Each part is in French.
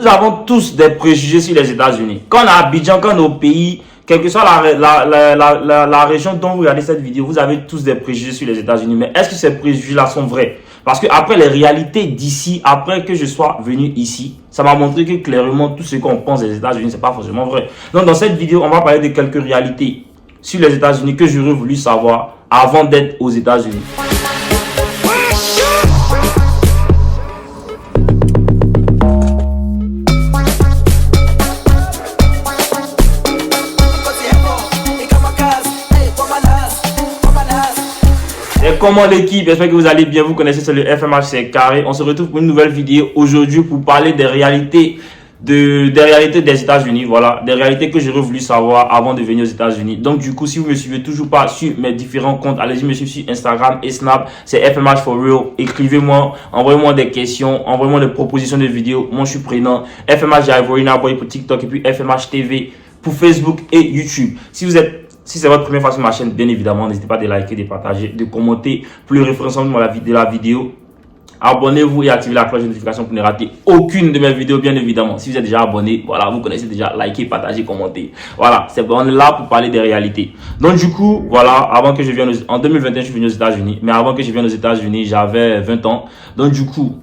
Nous avons tous des préjugés sur les États-Unis. Quand on est à Abidjan, quand on est au pays, quelle que soit la région dont vous regardez cette vidéo, vous avez tous des préjugés sur les États-Unis. Mais est-ce que ces préjugés-là sont vrais? Parce que après les réalités d'ici, après que je sois venu ici, ça m'a montré que clairement tout ce qu'on pense des États-Unis, c'est pas forcément vrai. Donc dans cette vidéo, on va parler de quelques réalités sur les États-Unis que j'aurais voulu savoir avant d'être aux États-Unis. Et comment l'équipe, j'espère que vous allez bien, vous connaissez, c'est le FMH, c'est Carré. On se retrouve pour une nouvelle vidéo aujourd'hui pour parler des réalités des États-Unis, voilà, des réalités que j'aurais voulu savoir avant de venir aux États-Unis. Donc du coup, si vous me suivez toujours pas sur mes différents comptes, allez-y me suivre sur Instagram et Snap, c'est FMH for real. Écrivez-moi, envoyez-moi des questions, envoyez-moi des propositions de vidéos. Moi, je suis prenant. FMH Jaivorina pour TikTok et puis FMH TV pour Facebook et YouTube. Si c'est votre première fois sur ma chaîne, bien évidemment, n'hésitez pas à liker, de partager, de commenter pour le référencement de la vidéo. Abonnez-vous et activez la cloche de notification pour ne rater aucune de mes vidéos, bien évidemment. Si vous êtes déjà abonné, voilà, vous connaissez déjà, likez, partagez, commentez. Voilà, on est là pour parler des réalités. Donc du coup, voilà, avant que je vienne en 2021, je suis venu aux États-Unis. Mais avant que je vienne aux États-Unis, j'avais 20 ans. Donc du coup,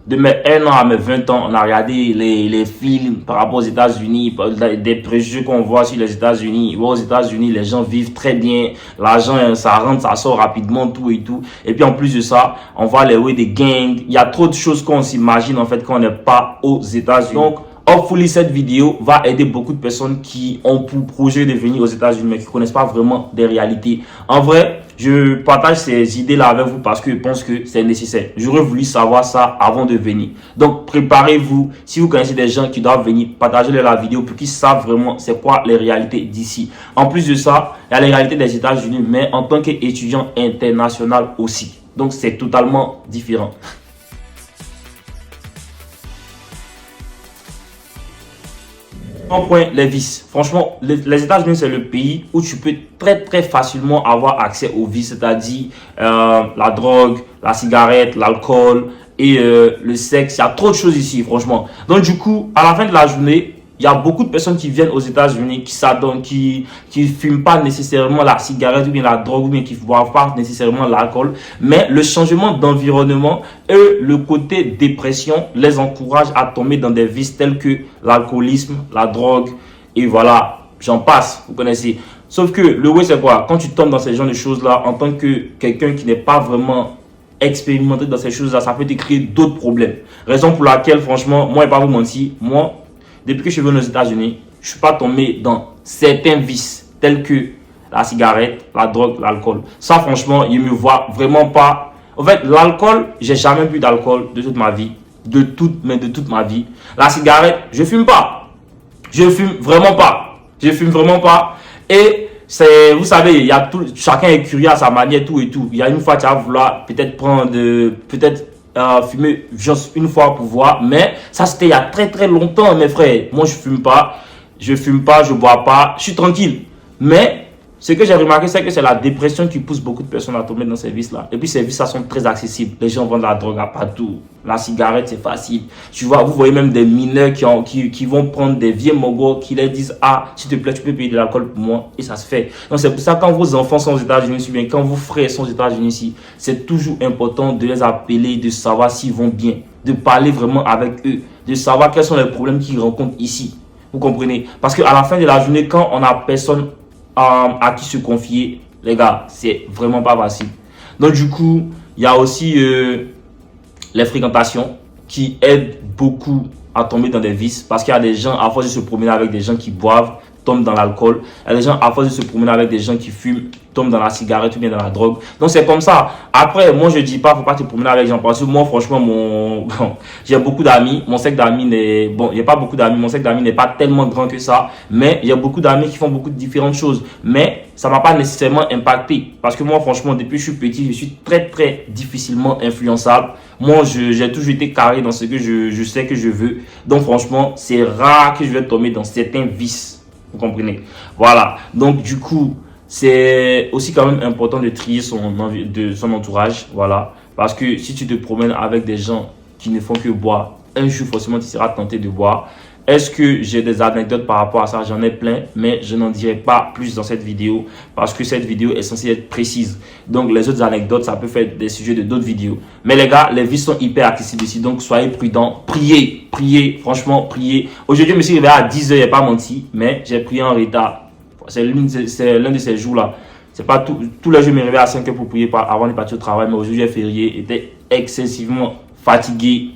de mes 1 an à mes 20 ans, on a regardé les films par rapport aux États-Unis, des préjugés qu'on voit sur les États-Unis. Aux États-Unis, les gens vivent très bien, l'argent, ça rentre, ça sort rapidement, tout et tout. Et puis en plus de ça, on voit les way des gangs. Il y a trop de choses qu'on s'imagine en fait quand on n'est pas aux États-Unis. Donc, hopefully, cette vidéo va aider beaucoup de personnes qui ont pour projet de venir aux États-Unis mais qui ne connaissent pas vraiment des réalités. En vrai, je partage ces idées-là avec vous parce que je pense que c'est nécessaire. J'aurais voulu savoir ça avant de venir. Donc, préparez-vous. Si vous connaissez des gens qui doivent venir, partagez-leur la vidéo pour qu'ils savent vraiment c'est quoi les réalités d'ici. En plus de ça, il y a les réalités des États-Unis, mais en tant qu'étudiant international aussi. Donc, c'est totalement différent. Point, les vices. Franchement, les États-Unis, c'est le pays où tu peux très facilement avoir accès aux vices, c'est-à-dire la drogue, la cigarette, l'alcool et le sexe. Il y a trop de choses ici, franchement. Donc du coup, à la fin de la journée, il y a beaucoup de personnes qui viennent aux États-Unis, qui s'adonnent, qui fument pas nécessairement la cigarette ou bien la drogue ou bien qui ne boivent pas nécessairement l'alcool. Mais le changement d'environnement et le côté dépression les encourage à tomber dans des vices tels que l'alcoolisme, la drogue et voilà, j'en passe, vous connaissez. Sauf que le way c'est quoi? Quand tu tombes dans ce genre de choses-là, en tant que quelqu'un qui n'est pas vraiment expérimenté dans ces choses-là, ça peut te créer d'autres problèmes. Raison pour laquelle, franchement, moi, je ne vais pas vous mentir, moi, depuis que je suis venu aux États-Unis, je ne suis pas tombé dans certains vices tels que la cigarette, la drogue, l'alcool. Ça, franchement, je ne me vois vraiment pas. En fait, l'alcool, j'ai jamais bu d'alcool de toute ma vie. De toute ma vie. La cigarette, je ne fume pas. Je fume vraiment pas. Je fume vraiment pas. Et vous savez, il y a chacun est curieux à sa manière, tout et tout. Il y a une fois, tu vas vouloir peut-être fumer juste une fois pour voir, mais ça c'était il y a très longtemps, mes frères. Moi je fume pas, je bois pas, je suis tranquille. Mais ce que j'ai remarqué, c'est que c'est la dépression qui pousse beaucoup de personnes à tomber dans ces vices-là. Et puis ces vices-là sont très accessibles. Les gens vendent la drogue à partout. La cigarette, c'est facile. Tu vois, vous voyez même des mineurs qui vont prendre des vieux mogos qui leur disent « Ah, s'il te plaît, tu peux payer de l'alcool pour moi. » Et ça se fait. Donc c'est pour ça que quand vos enfants sont aux États-Unis, ou bien quand vos frères sont aux États-Unis ici, c'est toujours important de les appeler, de savoir s'ils vont bien, de parler vraiment avec eux, de savoir quels sont les problèmes qu'ils rencontrent ici. Vous comprenez? Parce qu'à la fin de la journée, quand on n'a personne à qui se confier, les gars, c'est vraiment pas facile. Donc du coup, il y a aussi les fréquentations qui aident beaucoup à tomber dans des vices, parce qu'il y a des gens, à force de se promener avec des gens qui boivent, tombent dans l'alcool. Il y a des gens, à force de se promener avec des gens qui fument, tombent dans la cigarette ou bien dans la drogue. Donc c'est comme ça. Après, moi je dis pas, faut pas te promener avec des gens, parce que moi franchement, j'ai beaucoup d'amis. Mon cercle d'amis n'est, il n'y a pas beaucoup d'amis. Mon cercle d'amis n'est pas tellement grand que ça, mais il y a beaucoup d'amis qui font beaucoup de différentes choses. Mais ça m'a pas nécessairement impacté, parce que moi franchement, depuis que je suis petit, je suis très difficilement influençable. Moi, j'ai toujours été carré dans ce que je sais que je veux. Donc franchement, c'est rare que je vais tomber dans certains vices. Vous comprenez? Voilà. Donc du coup, c'est aussi quand même important de trier son entourage. Voilà. Parce que si tu te promènes avec des gens qui ne font que boire, un jour, forcément, tu seras tenté de boire. Est-ce que j'ai des anecdotes par rapport à ça? J'en ai plein, mais je n'en dirai pas plus dans cette vidéo parce que cette vidéo est censée être précise. Donc, les autres anecdotes, ça peut faire des sujets de d'autres vidéos. Mais les gars, les vies sont hyper accessibles ici, donc soyez prudents. Priez, priez, franchement, priez. Aujourd'hui, je me suis réveillé à 10 h, il n'y a pas menti, mais j'ai prié en retard. C'est l'un de ces jours-là. C'est pas tous les jours, je me réveille à 5 h pour prier avant de partir au travail, mais aujourd'hui, j'ai férié, j'étais excessivement fatigué.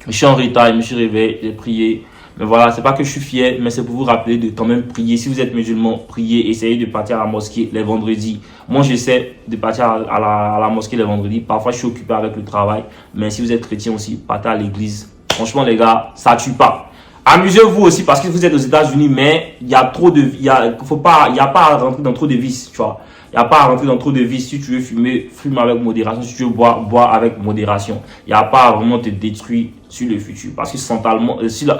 Je suis en retard, je me suis réveillé, j'ai prié. Mais voilà, c'est pas que je suis fier, mais c'est pour vous rappeler de quand même prier. Si vous êtes musulman, priez, essayez de partir à la mosquée les vendredis. Moi, j'essaie de partir à la mosquée les vendredis. Parfois, je suis occupé avec le travail. Mais si vous êtes chrétien aussi, partez à l'église. Franchement, les gars, ça tue pas. Amusez-vous aussi parce que vous êtes aux États-Unis, mais il y a trop de, il y a pas à rentrer dans trop de vices, tu vois. Il n'y a pas à rentrer dans trop de vices. Si tu veux fumer, fume avec modération. Si tu veux boire, bois avec modération. Il n'y a pas à vraiment te détruire sur le futur. Parce que mentalement, yeah,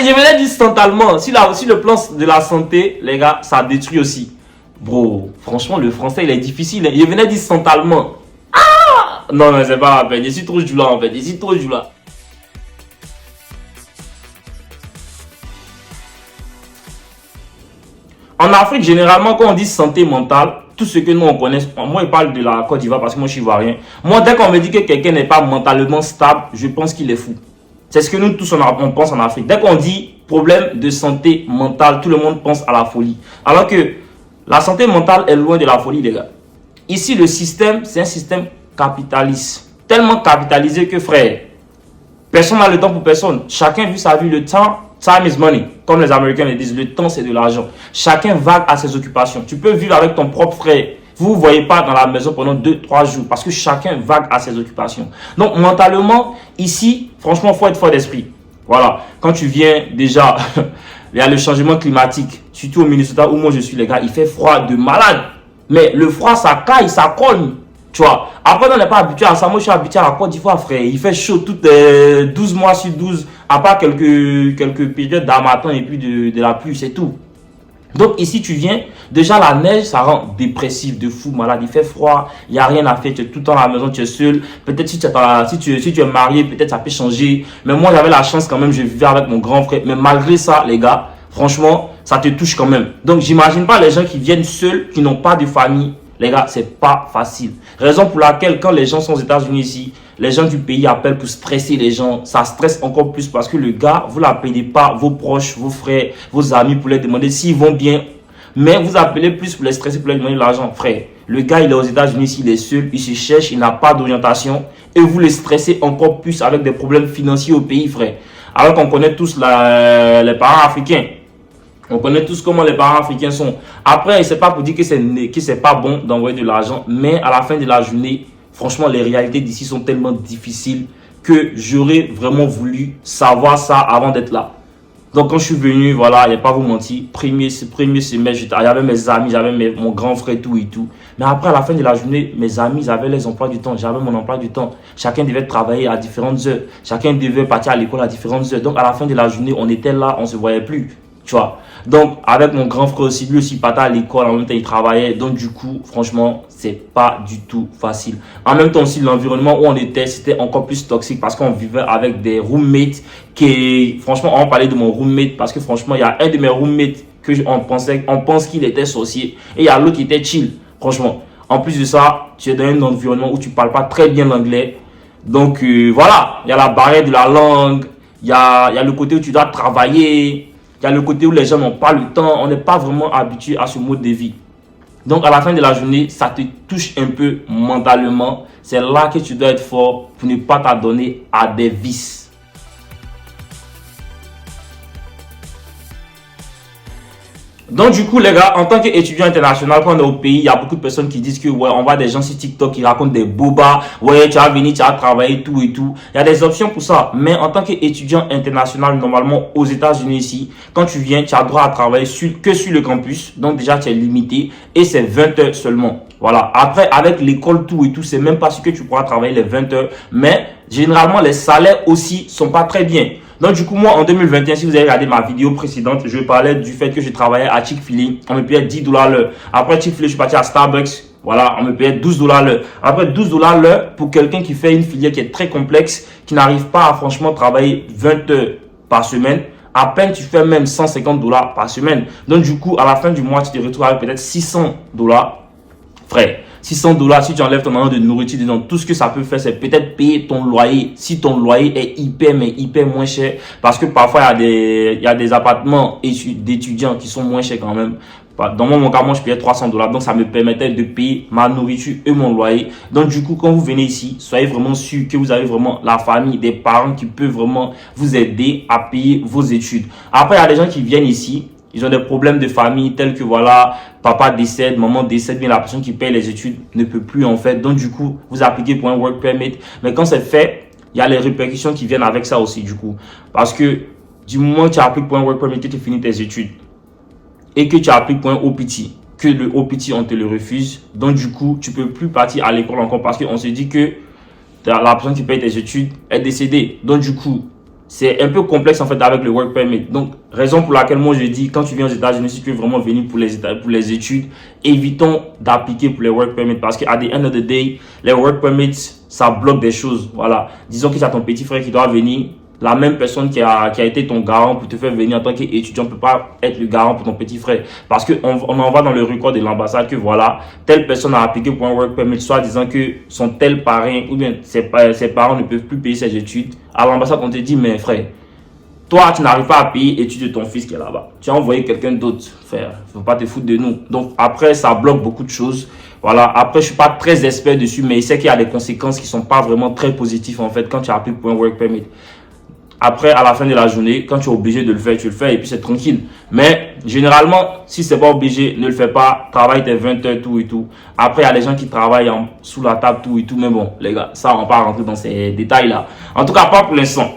je venais dire mentalement. Si le plan de la santé, les gars, ça détruit aussi. Bro, franchement, le français, il est difficile. Je venais dire mentalement. Ah! Non, mais c'est pas la peine. Je suis trop joula, en fait. Je suis trop joula. En Afrique, généralement, quand on dit santé mentale, tout ce que nous on connaît, moi je parle de la Côte d'Ivoire parce que moi je suis ivoirien. Moi, dès qu'on me dit que quelqu'un n'est pas mentalement stable, je pense qu'il est fou. C'est ce que nous tous on pense en Afrique. Dès qu'on dit problème de santé mentale, tout le monde pense à la folie. Alors que la santé mentale est loin de la folie, les gars. Ici, le système, c'est un système capitaliste. Tellement capitalisé que, frère, personne n'a le temps pour personne. Chacun vit sa vie. Le temps, time is money. Comme les Américains le disent, le temps c'est de l'argent. Chacun vague à ses occupations. Tu peux vivre avec ton propre frère. Vous ne vous voyez pas dans la maison pendant 2-3 jours parce que chacun vague à ses occupations. Donc, mentalement, ici, franchement, il faut être fort d'esprit. Voilà. Quand tu viens, déjà, il y a le changement climatique. Surtout au Minnesota où moi je suis, les gars, il fait froid de malade. Mais le froid, ça caille, ça cogne. Tu vois. Après, on n'est pas habitué à ça. Moi, je suis habitué à la Côte d'Ivoire, frère. Il fait chaud toutes 12 mois sur 12. À part quelques périodes d'amatin et puis de la pluie, c'est tout. Donc ici tu viens, déjà la neige ça rend dépressif, de fou, malade, il fait froid, il n'y a rien à faire, tu es tout le temps à la maison, tu es seul. Peut-être si tu es marié, peut-être ça peut changer. Mais moi j'avais la chance quand même, je vivais avec mon grand frère. Mais malgré ça les gars, franchement ça te touche quand même. Donc j'imagine pas les gens qui viennent seuls, qui n'ont pas de famille. Les gars, c'est pas facile. Raison pour laquelle quand les gens sont aux États-Unis ici, les gens du pays appellent pour stresser les gens. Ça stresse encore plus parce que le gars, vous l'appelez pas vos proches, vos frères, vos amis pour les demander s'ils vont bien. Mais vous appelez plus pour les stresser, pour les demander de l'argent. Frère, le gars, il est aux États-Unis ici, il est seul, il se cherche, il n'a pas d'orientation. Et vous les stressez encore plus avec des problèmes financiers au pays, frère. Alors qu'on connaît tous les parents africains. On connaît tous comment les parents africains sont. Après, c'est pas pour dire que c'est pas bon d'envoyer de l'argent, mais à la fin de la journée, franchement, les réalités d'ici sont tellement difficiles que j'aurais vraiment voulu savoir ça avant d'être là. Donc, quand je suis venu, voilà, il n'y a pas à vous mentir, premier semestre, il y avait mes amis, j'avais mon grand frère, tout et tout. Mais après, à la fin de la journée, mes amis, ils avaient les emplois du temps, j'avais mon emploi du temps. Chacun devait travailler à différentes heures. Chacun devait partir à l'école à différentes heures. Donc, à la fin de la journée, on était là, on ne se voyait plus. Tu vois. Donc, avec mon grand frère aussi, lui aussi partait à l'école, en même temps il travaillait. Donc, du coup, franchement, c'est pas du tout facile. En même temps aussi, l'environnement où on était, c'était encore plus toxique parce qu'on vivait avec des roommates qui, franchement, on parlait de mon roommate parce que franchement, il y a un de mes roommates que on pense qu'il était sorcier et il y a l'autre qui était chill, franchement. En plus de ça, tu es dans un environnement où tu parles pas très bien l'anglais. Donc, voilà, il y a la barrière de la langue, il y a le côté où tu dois travailler. Il y a le côté où les gens n'ont pas le temps. On n'est pas vraiment habitué à ce mode de vie. Donc, à la fin de la journée, ça te touche un peu mentalement. C'est là que tu dois être fort pour ne pas t'adonner à des vices. Donc du coup les gars, en tant qu'étudiant international, quand on est au pays, il y a beaucoup de personnes qui disent que ouais, on voit des gens sur TikTok qui racontent des bobas, ouais, tu vas venir, tu vas travailler, tout et tout. Il y a des options pour ça. Mais en tant qu'étudiant international, normalement aux États-Unis ici, quand tu viens, tu as droit à travailler que sur le campus. Donc déjà, tu es limité et c'est 20 heures seulement. Voilà. Après, avec l'école, tout et tout, c'est même pas sûr que tu pourras travailler les 20 heures. Mais généralement, les salaires aussi sont pas très bien. Donc du coup, moi, en 2021, si vous avez regardé ma vidéo précédente, je parlais du fait que je travaillais à Chick-fil-A. On me payait $10 l'heure. Après Chick-fil-A, je suis parti à Starbucks. Voilà, on me payait 12 $ l'heure. Après 12 $ l'heure, pour quelqu'un qui fait une filière qui est très complexe, qui n'arrive pas à franchement travailler 20 heures par semaine, à peine tu fais même 150 $ par semaine. Donc du coup, à la fin du mois, tu te retrouves avec peut-être 600 $. Frère, 600 $, si tu enlèves ton argent de nourriture dedans, tout ce que ça peut faire, c'est peut-être payer ton loyer. Si ton loyer est hyper moins cher, parce que parfois il y a des appartements d'étudiants qui sont moins chers quand même. Dans mon cas, moi, je payais 300 $. Donc, ça me permettait de payer ma nourriture et mon loyer. Donc, du coup, quand vous venez ici, soyez vraiment sûr que vous avez vraiment la famille, des parents qui peuvent vraiment vous aider à payer vos études. Après, il y a des gens qui viennent ici. Ils ont des problèmes de famille tels que voilà, papa décède, maman décède, bien la personne qui paye les études ne peut plus en fait. Donc, du coup, vous appliquez pour un work permit. Mais quand c'est fait, il y a les répercussions qui viennent avec ça aussi, du coup. Parce que du moment que tu appliques pour un work permit, que tu finis tes études, et que tu appliques pour un OPT, que le OPT on te le refuse, donc du coup tu peux plus partir à l'école encore parce qu'on se dit que la personne qui paye tes études est décédée. Donc du coup c'est un peu complexe en fait avec le work permit. Donc raison pour laquelle moi je dis, quand tu viens aux États-Unis, si tu veux vraiment venir pour les études, évitons d'appliquer pour les work permits parce qu'à the end of the day, les work permits ça bloque des choses. Voilà, disons que tu as ton petit frère qui doit venir. La même personne qui a été ton garant pour te faire venir en tant qu'étudiant ne peut pas être le garant pour ton petit frère. Parce qu'on en voit dans le record de l'ambassade que voilà, telle personne a appliqué pour un work permit, soit disant que son tel parrain ou bien ses parents ne peuvent plus payer ses études. À l'ambassade, on te dit, mais frère, toi, tu n'arrives pas à payer l'étude de ton fils qui est là-bas. Tu as envoyé quelqu'un d'autre, frère. Il ne faut pas te foutre de nous. Donc après, ça bloque beaucoup de choses. Voilà. Après, je ne suis pas très expert dessus, mais je sais qu'il y a des conséquences qui ne sont pas vraiment très positives en fait quand tu appliques pour un work permit. Après, à la fin de la journée, quand tu es obligé de le faire, tu le fais et puis c'est tranquille. Mais généralement, si c'est pas obligé, ne le fais pas. Travaille tes 20 heures, tout et tout. Après, il y a des gens qui travaillent sous la table, tout et tout. Mais bon, les gars, ça, on va pas rentrer dans ces détails-là. En tout cas, pas pour l'instant.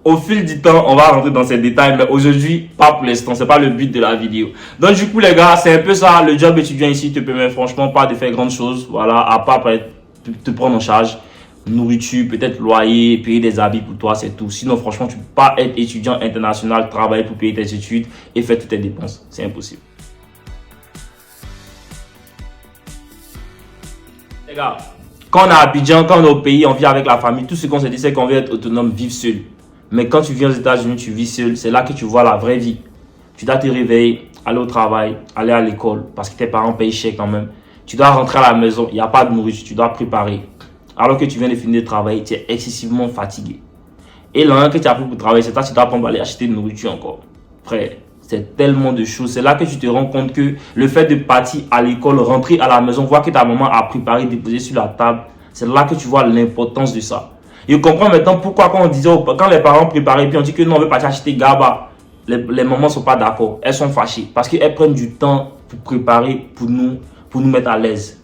Au fil du temps, on va rentrer dans ces détails. Mais aujourd'hui, pas pour l'instant. C'est pas le but de la vidéo. Donc, du coup, les gars, c'est un peu ça. Le job étudiant ici te permet franchement pas de faire grand chose. Voilà, à part te prendre en charge. Nourriture, peut-être loyer, payer des habits pour toi, c'est tout. Sinon, franchement, tu ne peux pas être étudiant international, travailler pour payer tes études et faire toutes tes dépenses. C'est impossible. Les gars, quand on est à Abidjan, quand on est au pays, on vit avec la famille. Tout ce qu'on se dit, c'est qu'on veut être autonome, vivre seul. Mais quand tu viens aux États-Unis, tu vis seul. C'est là que tu vois la vraie vie. Tu dois te réveiller, aller au travail, aller à l'école parce que tes parents payent cher quand même. Tu dois rentrer à la maison, il n'y a pas de nourriture, tu dois préparer. Alors que tu viens de finir de travailler, tu es excessivement fatigué. Et l'argent que tu as pris pour travailler, c'est ça que tu dois prendre pour aller acheter de nourriture encore. Frère, c'est tellement de choses. C'est là que tu te rends compte que le fait de partir à l'école, rentrer à la maison, voir que ta maman a préparé, déposé sur la table, c'est là que tu vois l'importance de ça. Et je comprends maintenant pourquoi quand on disait, quand les parents préparaient, puis on dit que non, on veut partir acheter GABA, les mamans ne sont pas d'accord. Elles sont fâchées parce qu'elles prennent du temps pour préparer, pour nous mettre à l'aise.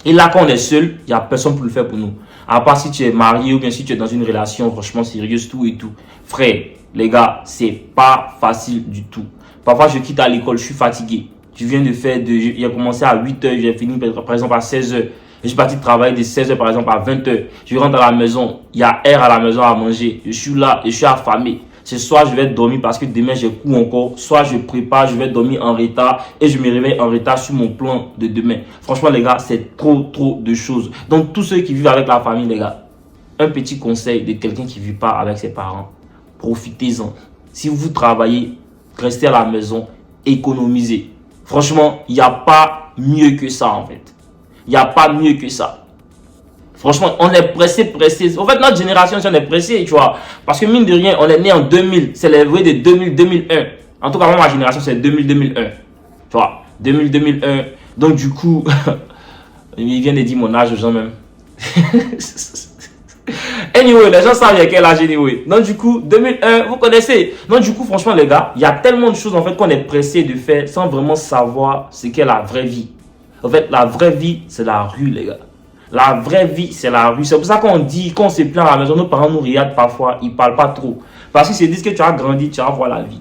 Et là, quand on est seul, il n'y a personne pour le faire pour nous. À part si tu es marié ou bien si tu es dans une relation franchement sérieuse, tout et tout. Frère, les gars, c'est pas facile du tout. Parfois, je quitte à l'école, je suis fatigué. Je viens de faire, j'ai commencé à 8 h, j'ai fini par exemple à 16 h. Je suis parti travailler de 16 h par exemple à 20 h. Je rentre à la maison, il y a air à la maison à manger. Je suis là, je suis affamé. C'est soit je vais dormir parce que demain j'ai cours encore, soit je prépare, je vais dormir en retard et je me réveille en retard sur mon plan de demain. Franchement les gars, c'est trop de choses. Donc tous ceux qui vivent avec la famille les gars, un petit conseil de quelqu'un qui ne vit pas avec ses parents, profitez-en. Si vous travaillez, restez à la maison, économisez. Franchement, il n'y a pas mieux que ça en fait. Il n'y a pas mieux que ça. Franchement, on est pressé. En fait, notre génération, on est pressé, tu vois. Parce que mine de rien, on est né en 2000. C'est les vrais de 2000-2001. En tout cas, moi, ma génération, c'est 2000-2001. Tu vois, 2000-2001. Donc, du coup, il vient de dire mon âge aux gens même. Anyway, les gens savent à quel âge anyway. Donc, du coup, 2001, vous connaissez. Donc, du coup, franchement, les gars, il y a tellement de choses en fait qu'on est pressé de faire sans vraiment savoir ce qu'est la vraie vie. En fait, la vraie vie, c'est la rue, les gars. La vraie vie, c'est la rue. C'est pour ça qu'on dit, quand on se plaint à la maison, nos parents nous regardent parfois, ils ne parlent pas trop. Parce qu'ils se disent que tu as grandi, tu vas voir la vie.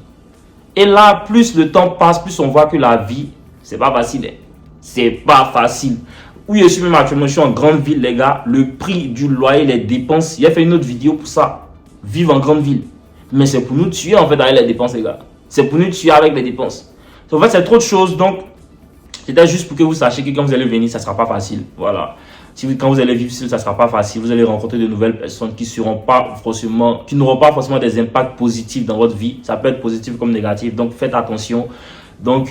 Et là, plus le temps passe, plus on voit que la vie, c'est pas facile. C'est pas facile. Oui, je suis même actuellement, je suis en grande ville, les gars. Le prix du loyer, les dépenses. J'ai fait une autre vidéo pour ça. Vivre en grande ville. Mais c'est pour nous tuer en fait avec les dépenses, les gars. C'est pour nous tuer avec les dépenses. En fait, c'est trop de choses. Donc, C'était juste pour que vous sachiez que quand vous allez venir, ça sera pas facile. Voilà. Quand vous allez vivre seul, ça sera pas facile. Vous allez rencontrer de nouvelles personnes qui n'auront pas forcément des impacts positifs dans votre vie. Ça peut être positif comme négatif. Donc, faites attention. Donc,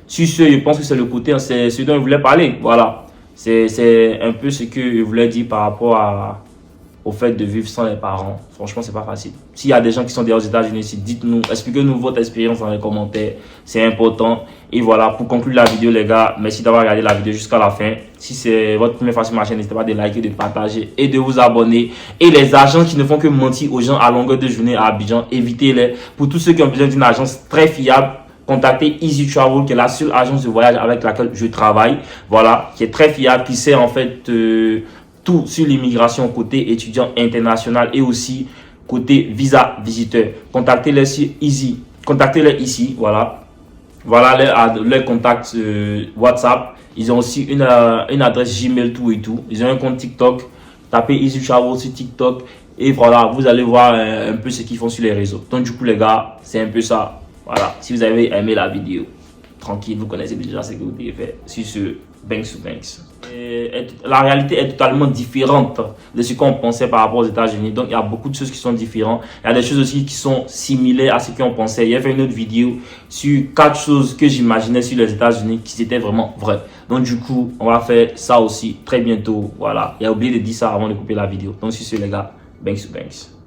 sur ce, je pense que c'est le côté, c'est ce dont je voulais parler. Voilà. C'est un peu ce que je voulais dire par rapport au fait de vivre sans les parents. Franchement, c'est pas facile. S'il y a des gens qui sont déjà aux États-Unis, dites-nous, expliquez-nous votre expérience dans les commentaires. C'est important. Et voilà, pour conclure la vidéo, les gars, merci d'avoir regardé la vidéo jusqu'à la fin. Si c'est votre première fois sur ma chaîne, n'hésitez pas de liker, de partager et de vous abonner. Et les agents qui ne font que mentir aux gens à longueur de journée à Abidjan, évitez-les. Pour tous ceux qui ont besoin d'une agence très fiable, contactez Easy Travel, qui est la seule agence de voyage avec laquelle je travaille. Voilà, qui est très fiable, qui sait en fait tout sur l'immigration côté étudiant international et aussi côté visa visiteur. Contactez-les sur Easy. Contactez-les ici, voilà. Voilà les contacts WhatsApp. Ils ont aussi une adresse Gmail, tout et tout. Ils ont un compte TikTok. Tapez Easy Travel sur TikTok. Et voilà, vous allez voir un peu ce qu'ils font sur les réseaux. Donc du coup les gars, c'est un peu ça. Voilà, si vous avez aimé la vidéo, tranquille, vous connaissez déjà ce que vous devez faire. Sur ce, Banks to Banks. La réalité est totalement différente de ce qu'on pensait par rapport aux États-Unis. Donc, il y a beaucoup de choses qui sont différentes. Il y a des choses aussi qui sont similaires à ce qu'on pensait. Il y a fait une autre vidéo sur 4 choses que j'imaginais sur les États-Unis qui étaient vraiment vraies. Donc, du coup, on va faire ça aussi très bientôt. Voilà. Il a oublié de dire ça avant de couper la vidéo. Donc, sur ce, les gars, Banks to Banks.